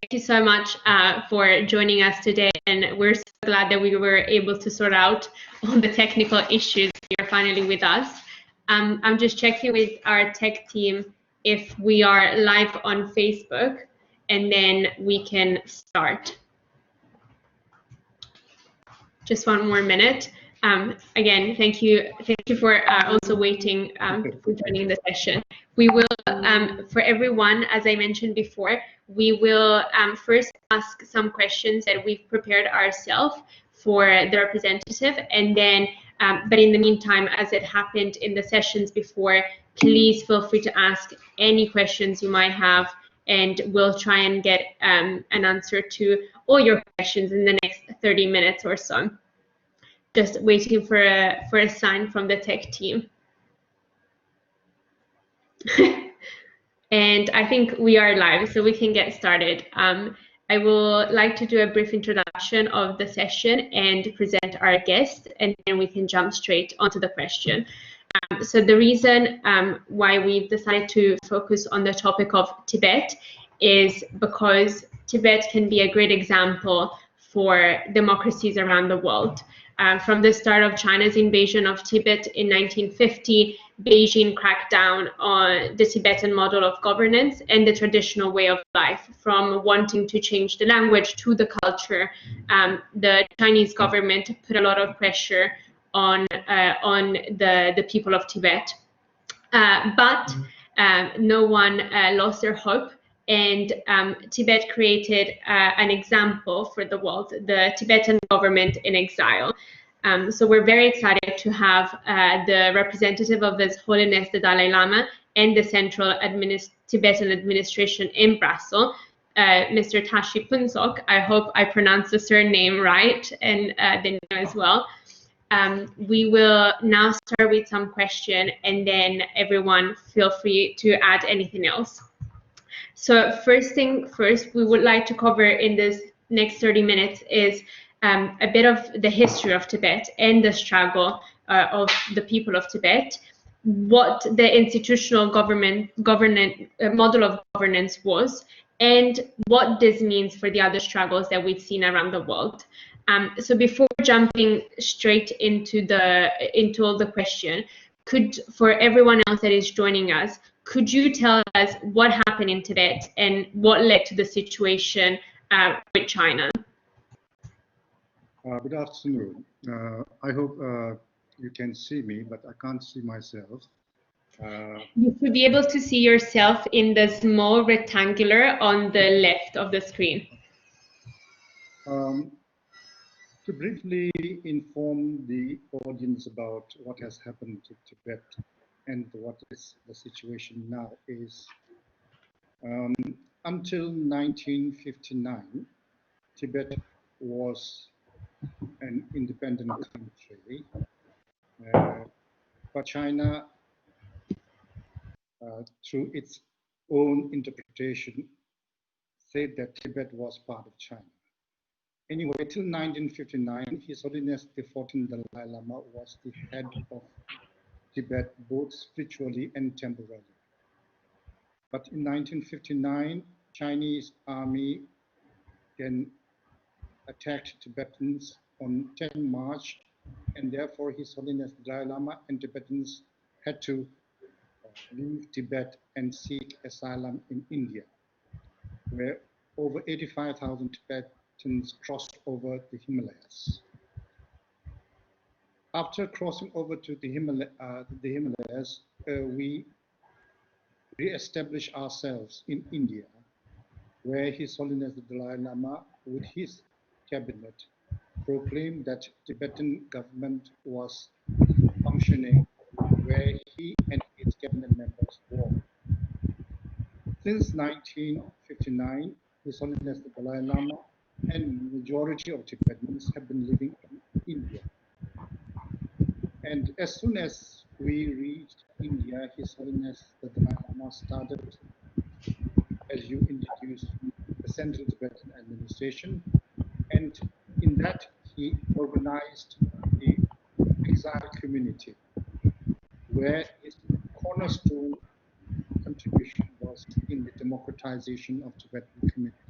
thank you so much for joining us today. And we're so glad that we were able to sort out all the technical issues. You're finally with us. I'm just checking with our tech team if we are live on Facebook, and then we can start. Just one more minute. Again, thank you for also waiting for joining the session. We will, for everyone, as I mentioned before, we will first ask some questions that we've prepared ourselves for the representative, and then, but in the meantime, as it happened in the sessions before, please feel free to ask any questions you might have, and we'll try and get an answer to all your questions in the next 30 minutes or so. Just waiting for a sign from the tech team. And I think we are live, so we can get started. I will like to do a brief introduction of the session and present our guest, and then we can jump straight onto the question. So the reason why we've decided to focus on the topic of Tibet is because Tibet can be a great example for democracies around the world. From the start of China's invasion of Tibet in 1950, Beijing cracked down on the Tibetan model of governance and the traditional way of life. From wanting to change the language to the culture, the Chinese government put a lot of pressure on the people of Tibet. But no one lost their hope, and Tibet created an example for the world, the Tibetan Government in Exile. So we're very excited to have the representative of His Holiness the Dalai Lama and the Central Tibetan Administration in Brussels, Mr. Tashi Phuntsok. I hope I pronounced the surname right, and the name as well. We will now start with some question, and then everyone feel free to add anything else. So first thing first, we would like to cover in this next 30 minutes is a bit of the history of Tibet and the struggle of the people of Tibet, what the institutional model of governance was, and what this means for the other struggles that we've seen around the world. So before jumping straight into all the question, for everyone else that is joining us, could you tell us what happened in Tibet and what led to the situation with China? Good afternoon. I hope you can see me, but I can't see myself. You should be able to see yourself in the small rectangular on the left of the screen. To briefly inform the audience about what has happened to Tibet and what is the situation now is, until 1959, Tibet was an independent country, but China, through its own interpretation, said that Tibet was part of China. Anyway, till 1959, His Holiness the 14th Dalai Lama was the head of Tibet, both spiritually and temporarily. But in 1959, Chinese army then attacked Tibetans on 10 March, and therefore His Holiness the Dalai Lama and Tibetans had to leave Tibet and seek asylum in India, where over 85,000 Tibetans crossed over the Himalayas. After crossing over to the Himalayas, we re-established ourselves in India, where His Holiness the Dalai Lama, with his cabinet, proclaimed that Tibetan government was functioning, where he and his cabinet members were. Since 1959, His Holiness the Dalai Lama and majority of Tibetans have been living in India. And as soon as we reached India, His Holiness the Dalai Lama started, as you introduced, the Central Tibetan Administration, and in that he organized the Exile community, where his cornerstone contribution was in the democratization of Tibetan community.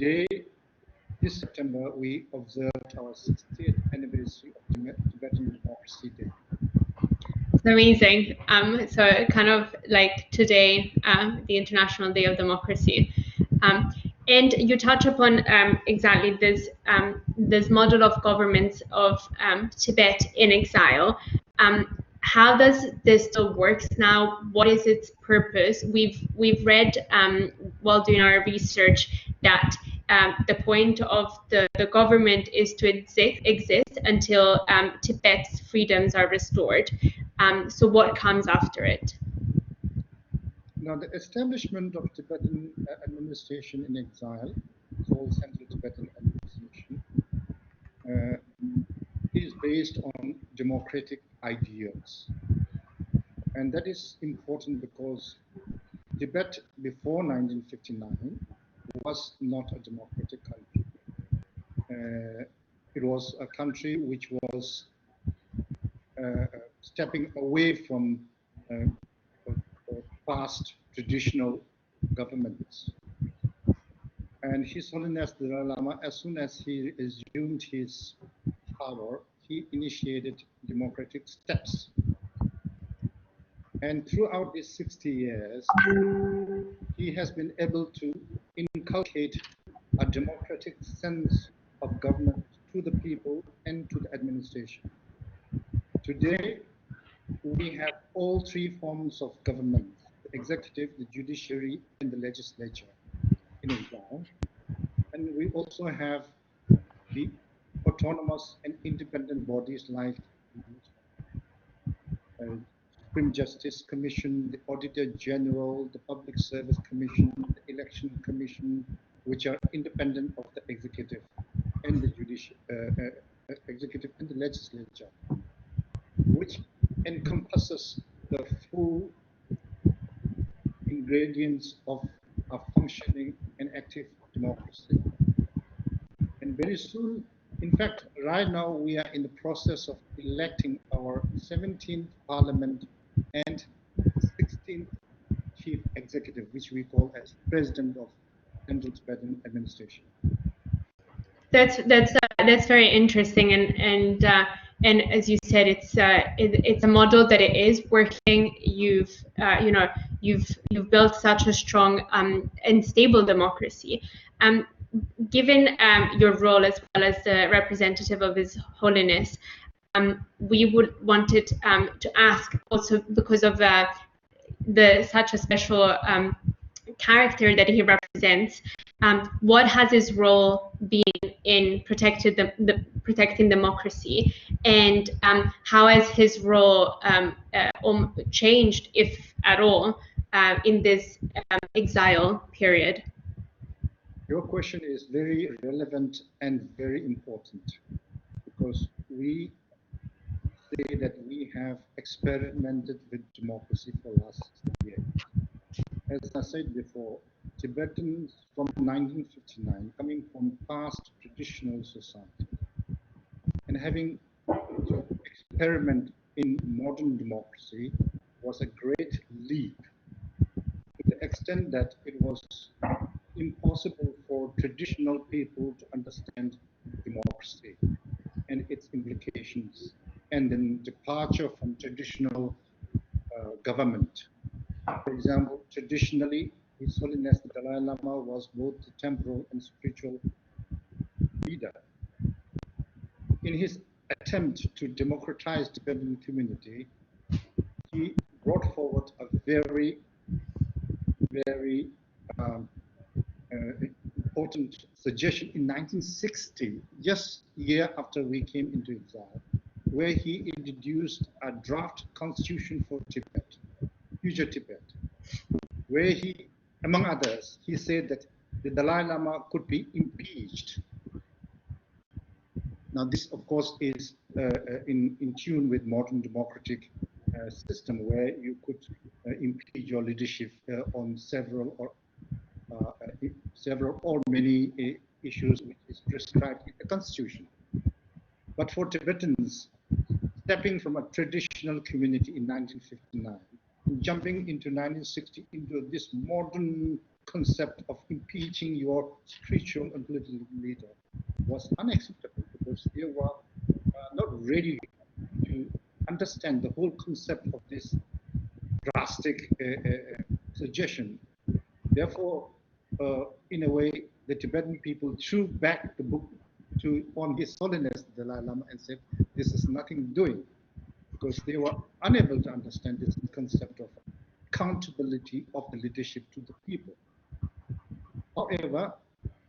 Today, this September, we observed our 60th anniversary of Tibetan Democracy Day. It's amazing. So kind of like today, the International Day of Democracy. And you touch upon exactly this model of governments of Tibet in exile. How does this still work now? What is its purpose? We've read while doing our research that the point of the government is to exist until Tibet's freedoms are restored. So what comes after it? Now, the establishment of Tibetan administration in exile, called Central Tibetan Administration, is based on democratic ideals. And that is important because Tibet before 1959 was not a democratic country. It was a country which was stepping away from past traditional governments. And His Holiness the Dalai Lama, as soon as he assumed his power, he initiated democratic steps. And throughout these 60 years, he has been able to inculcate a democratic sense of government to the people and to the administration. Today, we have all three forms of government: the executive, the judiciary, and the legislature in exile. And we also have the autonomous and independent bodies like the Supreme Justice Commission, the Auditor General, the Public Service Commission, the Election Commission, which are independent of the executive and the executive and the legislature, which encompasses the full ingredients of a functioning and active democracy. And very soon, in fact, right now we are in the process of electing our 17th Parliament and 16th Chief Executive, which we call as President of Central Tibetan Administration. That's very interesting, and as you said, it's a model that it is working. You've built such a strong and stable democracy. Given your role as well as the representative of His Holiness, we would wanted to ask also, because of such a special character that he represents, what has his role been in protecting democracy, and how has his role changed, if at all, in this exile period? Your question is very relevant and very important, because we say that we have experimented with democracy for the last 60 years. As I said before, Tibetans from 1959, coming from past traditional society, and having to experiment in modern democracy was a great leap, to the extent that it was impossible for traditional people to understand democracy and its implications, and then departure from traditional government. For example, traditionally, His Holiness the Dalai Lama was both the temporal and spiritual leader. In his attempt to democratize the Tibetan community, he brought forward a very, very important suggestion in 1960, just a year after we came into exile, where he introduced a draft constitution for Tibet, future Tibet, where he, among others, he said that the Dalai Lama could be impeached. Now, this, of course, is in tune with modern democratic system, where you could impeach your leadership on several or many issues which is prescribed in the constitution. But for Tibetans, stepping from a traditional community in 1959, jumping into 1960 into this modern concept of impeaching your spiritual and political leader was unacceptable, because they were not ready to understand the whole concept of this drastic suggestion. Therefore, in a way, the Tibetan people threw back the book on His Holiness the Dalai Lama and said, this is nothing doing, because they were unable to understand this concept of accountability of the leadership to the people. However,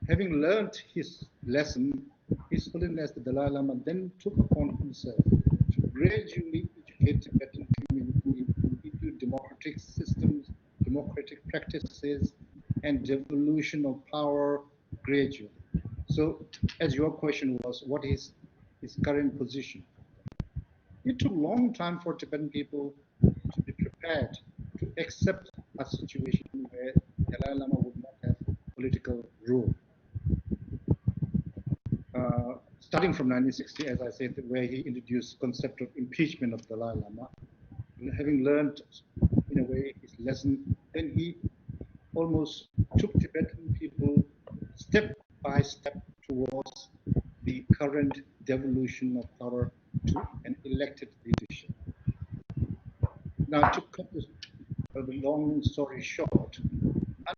having learned his lesson, His Holiness the Dalai Lama then took upon himself to gradually educate Tibetan community into democratic systems, democratic practices, and devolution of power gradually. So, as your question was, what is his current position? It took a long time for Tibetan people to be prepared to accept a situation where Dalai Lama would not have political rule. Starting from 1960, as I said, where he introduced the concept of impeachment of Dalai Lama, and having learned, in a way, his lesson, then he almost took Tibetan people step by step towards the current devolution of power to an elected leadership. Now, to cut the long story short,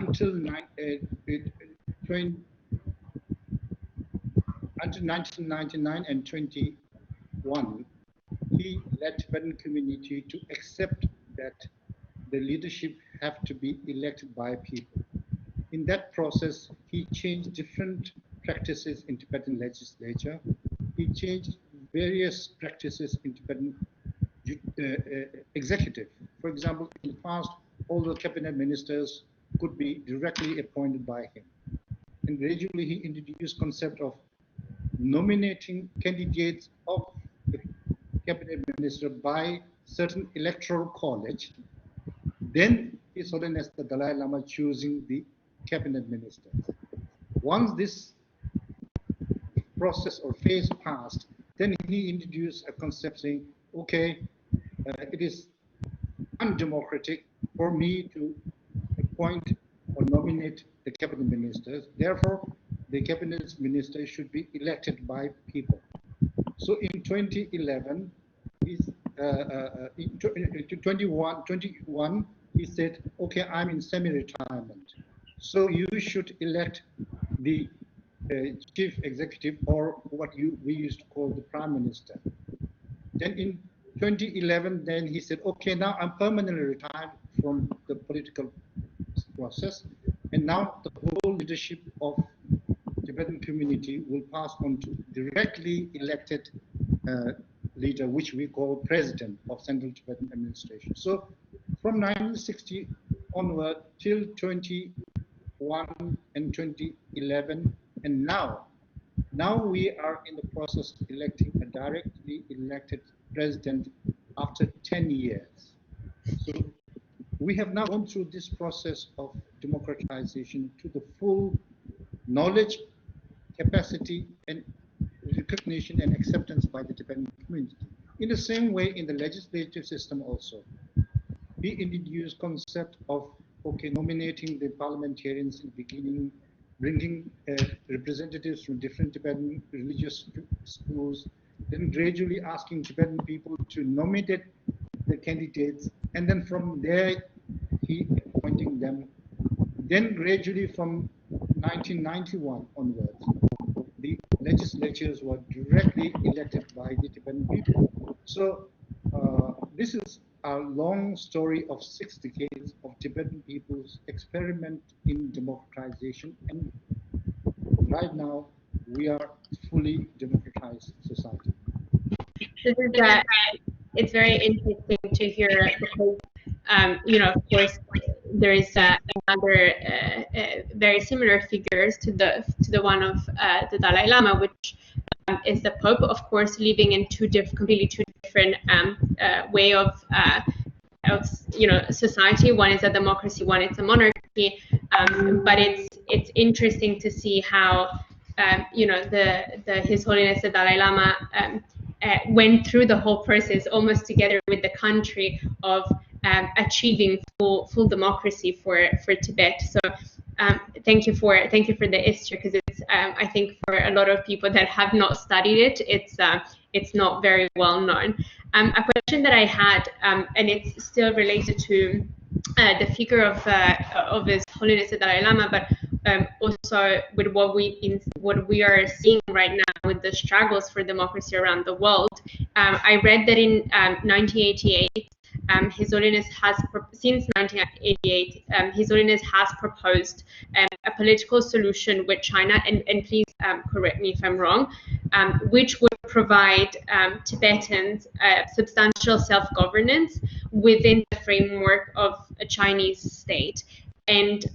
until 1999 and 21, he led Tibetan community to accept that the leadership have to be elected by people. In that process, he changed different practices in Tibetan legislature. He changed various practices in Tibetan executive. For example, in the past, all the cabinet ministers could be directly appointed by him. And gradually, he introduced concept of nominating candidates of the cabinet minister by certain electoral college. Then His Holiness the Dalai Lama choosing the cabinet ministers. Once this process or phase passed, then he introduced a concept saying, okay, it is undemocratic for me to appoint or nominate the cabinet ministers. Therefore, the cabinet ministers should be elected by people. So in 2011, in 21, he said, okay, I'm in semi-retirement. So you should elect the chief executive, or what we used to call the prime minister. Then in 2011, then he said, okay, now I'm permanently retired from the political process. And now the whole leadership of Tibetan community will pass on to directly elected leader, which we call president of Central Tibetan Administration. So from 1960 onward till 21 and 2011, and now we are in the process of electing a directly elected president after 10 years. So we have now gone through this process of democratization to the full knowledge, capacity, and recognition and acceptance by the Tibetan community. In the same way, in the legislative system also, we introduced concept of, okay, nominating the parliamentarians in the beginning, bringing representatives from different Tibetan religious schools, then gradually asking Tibetan people to nominate the candidates, and then from there, he appointing them. Then gradually from 1991 onwards, the legislatures were directly elected by the Tibetan people. So this is a long story of 6 decades of Tibetan people's experiment in democratization, and right now we are fully democratized society. This is it's very interesting to hear because of course there is another very similar figures to the one of the Dalai Lama, which is the Pope, of course, living in completely two different way of society. One is a democracy, one is a monarchy. But it's interesting to see how His Holiness the Dalai Lama went through the whole process almost together with the country of achieving full democracy for Tibet. So Thank you for the history, because it's I think for a lot of people that have not studied it, it's not very well known. A question that I had, and it's still related to the figure of His Holiness the Dalai Lama, but also with what we are seeing right now with the struggles for democracy around the world. I read that in 1988. His Holiness has, since 1988, His Holiness has proposed a political solution with China, and please correct me if I'm wrong, which would provide Tibetans substantial self-governance within the framework of a Chinese state. And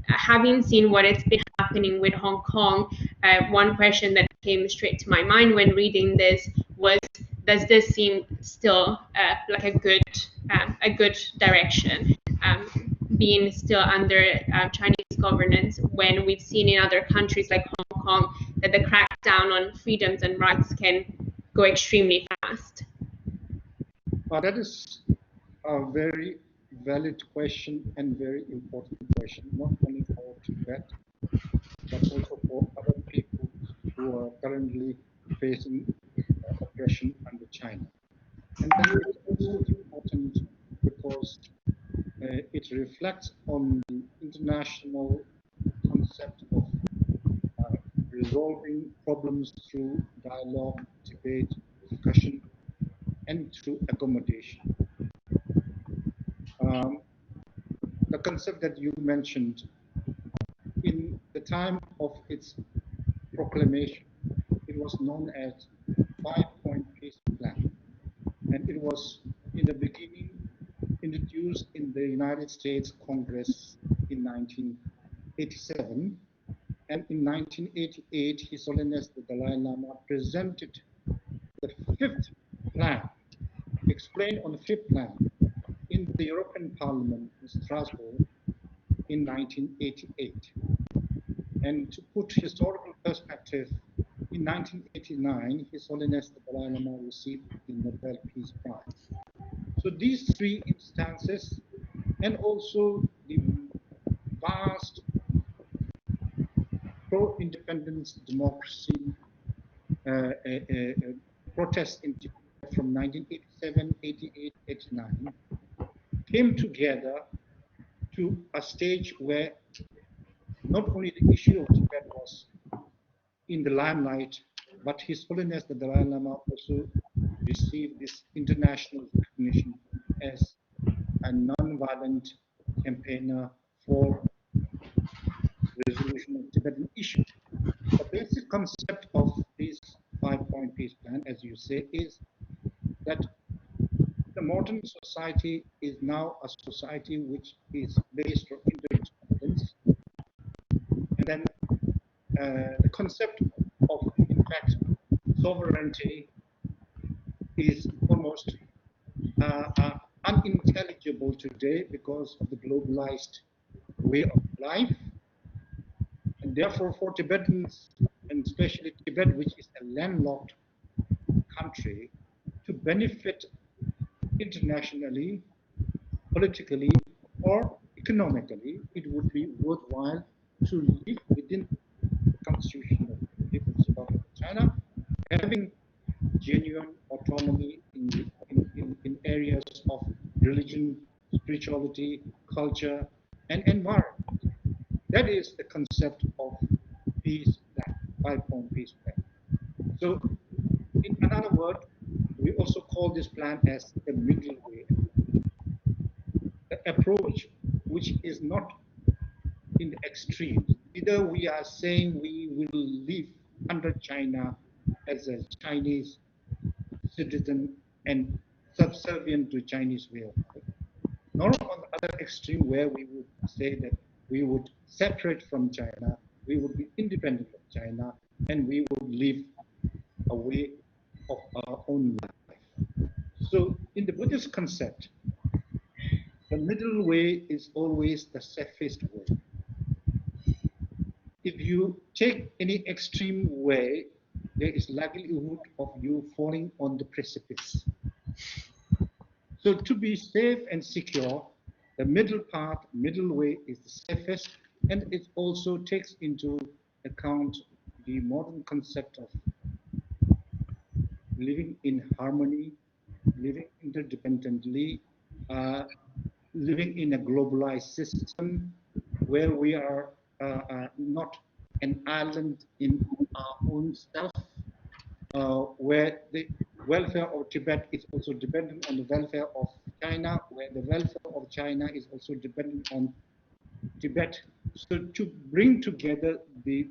having seen what has been happening with Hong Kong, one question that came straight to my mind when reading this was, does this seem still like a good direction, being still under Chinese governance, when we've seen in other countries like Hong Kong that the crackdown on freedoms and rights can go extremely fast? That is a very valid question and very important question, not only for Tibet, but also for other people who are currently facing oppression under China. And then it's also important because it reflects on the international concept of resolving problems through dialogue, debate, discussion, and through accommodation. The concept that you mentioned, in the time of its proclamation, it was known as 5-point peace plan. And it was in the beginning introduced in the United States Congress in 1987. And in 1988, His Holiness the Dalai Lama presented the 5th plan, explained on the 5th plan in the European Parliament in Strasbourg in 1988. And to put historical perspective, in 1989, His Holiness the Dalai Lama received the Nobel Peace Prize. So these 3 instances, and also the vast pro-independence democracy protests in Tibet from 1987, 88, 89, came together to a stage where not only the issue of Tibet was in the limelight, but His Holiness the Dalai Lama also received this international recognition as a non-violent campaigner for resolution of Tibetan issues. The basic concept of this 5-point peace plan, as you say, is that the modern society is now a society which is based on interdependence. And then the concept of, in fact, sovereignty is almost unintelligible today because of the globalized way of life. And therefore, for Tibetans, and especially Tibet, which is a landlocked country, to benefit internationally, politically, or economically, it would be worthwhile to live within the constitution of the People's Republic of China, having genuine autonomy in areas of religion, spirituality, culture, and environment. That is the concept of peace plan, 5-point peace plan. So, in another word, we also call this plan as the middle way, the approach which is not in the extremes. Either we are saying we will live under China as a Chinese citizen and subservient to Chinese way of life, nor on the other extreme where we would say that we would separate from China, we would be independent of China, and we would live a way of our own life. So in the Buddhist concept, the middle way is always the safest way. If you take any extreme way, there is likelihood of you falling on the precipice. So to be safe and secure, the middle path, middle way is the safest And it also takes into account the modern concept of living in harmony, living interdependently, living in a globalized system where we are not an island in our own self, where the welfare of Tibet is also dependent on the welfare of China, where the welfare of China is also dependent on Tibet. So to bring together the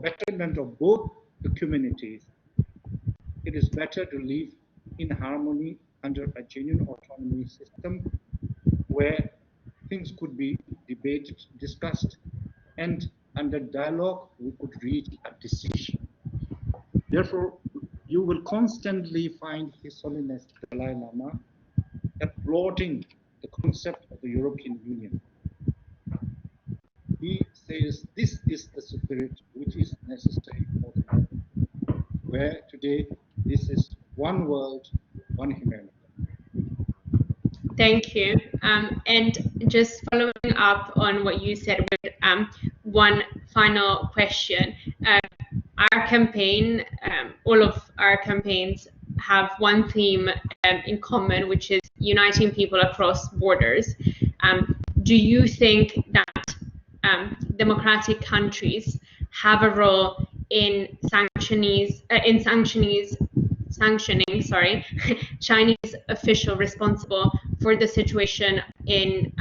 betterment of both the communities, it is better to live in harmony under a genuine autonomy system where things could be debated, discussed, and under dialogue we could reach a decision. Therefore, you will constantly find His Holiness the Dalai Lama applauding the concept of the European Union. He says this is the spirit which is necessary for the moment, where today this is one world, one humanity. Thank you. And just following up on what you said with one final question. Our campaign, all of our campaigns have one theme in common, which is uniting people across borders. Do you think that democratic countries have a role in sanctioning Chinese official responsible for the situation in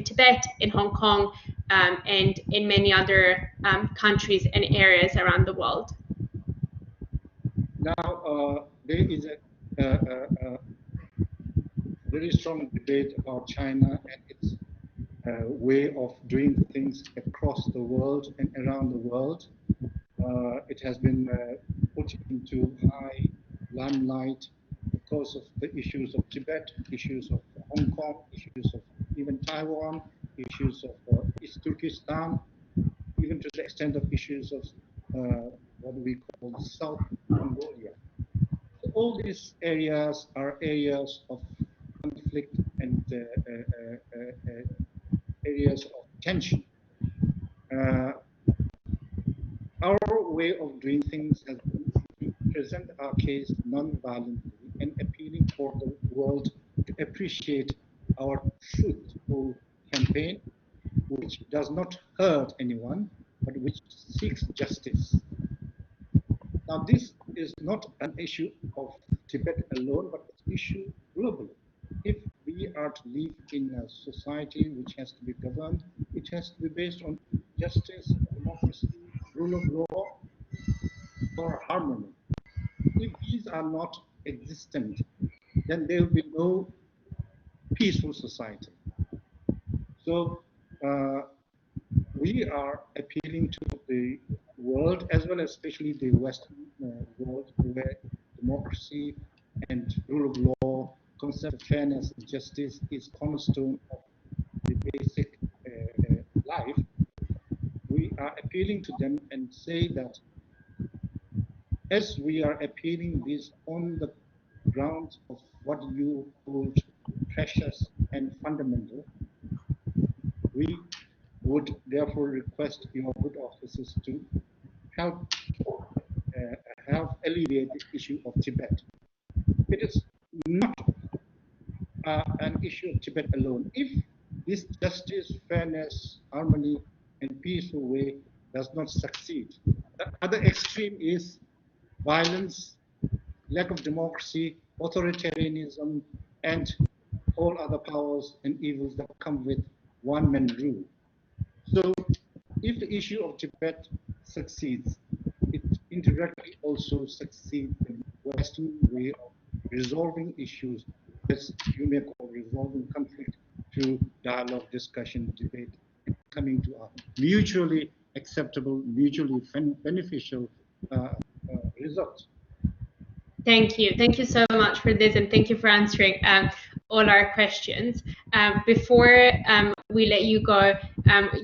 Tibet, in Hong Kong, and in many other countries and areas around the world? Now, there is a very strong debate about China and its way of doing things across the world and around the world. It has been put into high limelight because of the issues of Tibet, issues of Hong Kong, issues of even Taiwan, issues of East Turkestan, even to the extent of issues of what we call South Mongolia. So all these areas are areas of conflict and areas of tension. Our way of doing things has been to present our case non-violently and appealing for the world to appreciate our truthful campaign, which does not hurt anyone, but which seeks justice. Now, this is not an issue of Tibet alone, but it's an issue globally. If we are to live in a society which has to be governed, it has to be based on justice, democracy, rule of law, or harmony. If these are not existent, then there will be no peaceful society. So we are appealing to the world, as well as especially the Western world, where democracy and rule of law, concept of fairness and justice is cornerstone of the basic life. We are appealing to them and say that as we are appealing this on the grounds of what you hold precious and fundamental, we would therefore request your good offices to help alleviate the issue of Tibet. It is not an issue of Tibet alone. If this justice, fairness, harmony, and peaceful way does not succeed, the other extreme is violence, lack of democracy, authoritarianism, and all other powers and evils that come with one-man rule. So if the issue of Tibet succeeds, it indirectly also succeeds in the Western way of resolving issues, as you may call resolving conflict through dialogue, discussion, debate, and coming to a mutually acceptable, mutually beneficial result. Thank you. Thank you so much for this, and thank you for answering all our questions. Before we let you go,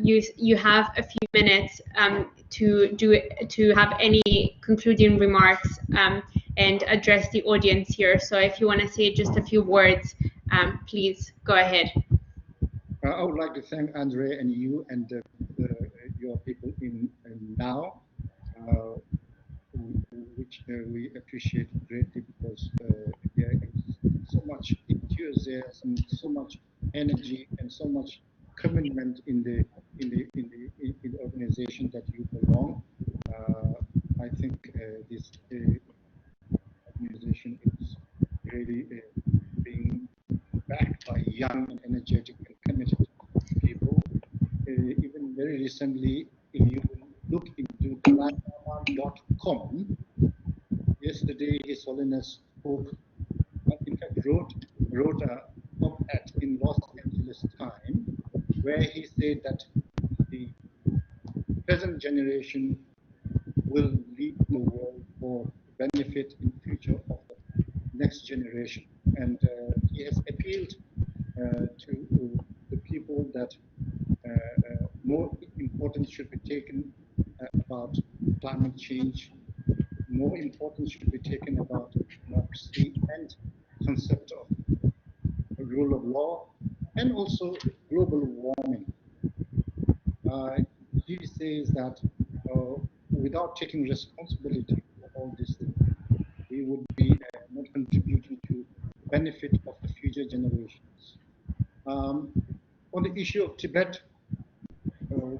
you have a few minutes to have any concluding remarks and address the audience here. So if you want to say just a few words, please go ahead. I would like to thank Andre and you and your people in now, which we appreciate greatly because there is so much enthusiasm, so much energy, and so much commitment in the organization that you belong. I think this organization is really being backed by young and energetic and committed people. Even very recently, if you look into dalailama.com, yesterday His Holiness spoke, in fact wrote a op-ed in Los Angeles Times, where he said that the present generation will lead the world for the benefit in future of the next generation. And he has appealed to the people that more importance should be taken about climate change, more importance should be taken about democracy and concept of the rule of law, and also global warming. He says that without taking responsibility for all these things, we would be not contributing to benefit of the future generations. On the issue of Tibet,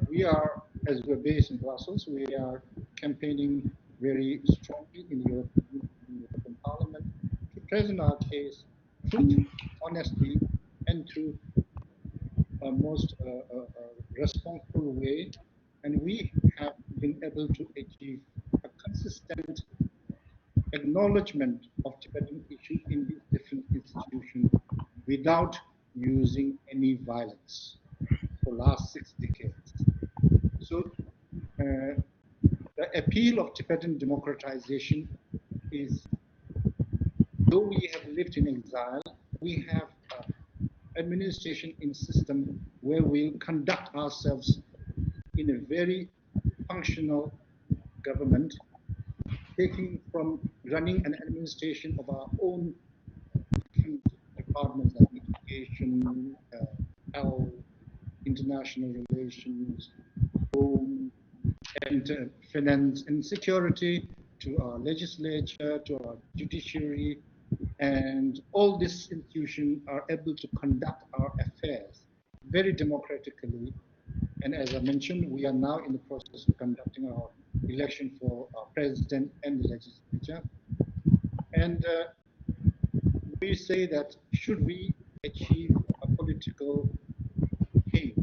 we are, as we're based in Brussels, we are campaigning very strongly in the European Parliament to present our case truth, honestly, and through a most responsible way. And we have been able to achieve a consistent acknowledgement of Tibetan issue in these different institutions without using any violence for the last 6 decades. So the appeal of Tibetan democratization is, though we have lived in exile, we have administration in system where we'll conduct ourselves in a very functional government, taking from running an administration of our own different departments like education, health, international relations, home, and finance and security, to our legislature, to our judiciary, and all these institutions are able to conduct our affairs very democratically. And as I mentioned, we are now in the process of conducting our election for our president and the legislature. And we say that should we achieve a political change,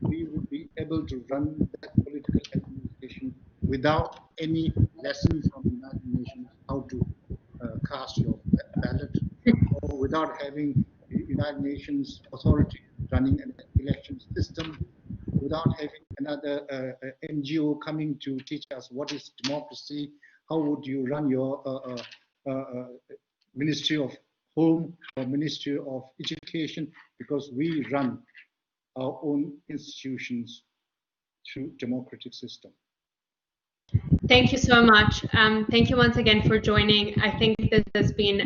we would be able to run that political administration without any lesson from the United Nations how to cast your ballot, or without having the United Nations authority running an election system, without having another NGO coming to teach us what is democracy, how would you run your Ministry of Home or Ministry of Education, because we run our own institutions through democratic system. Thank you so much. Thank you once again for joining. I think this has been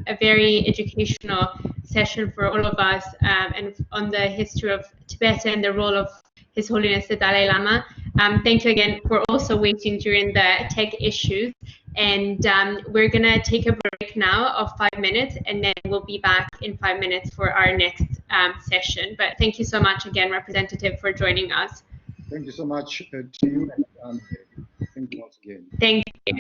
a very educational session for all of us, and on the history of Tibet and the role of His Holiness the Dalai Lama. Thank you again for also waiting during the tech issues. And we're going to take a break now of 5 minutes, and then we'll be back in 5 minutes for our next session. But thank you so much again, Representative, for joining us. Thank you so much to you. And thank you once again. Thank you.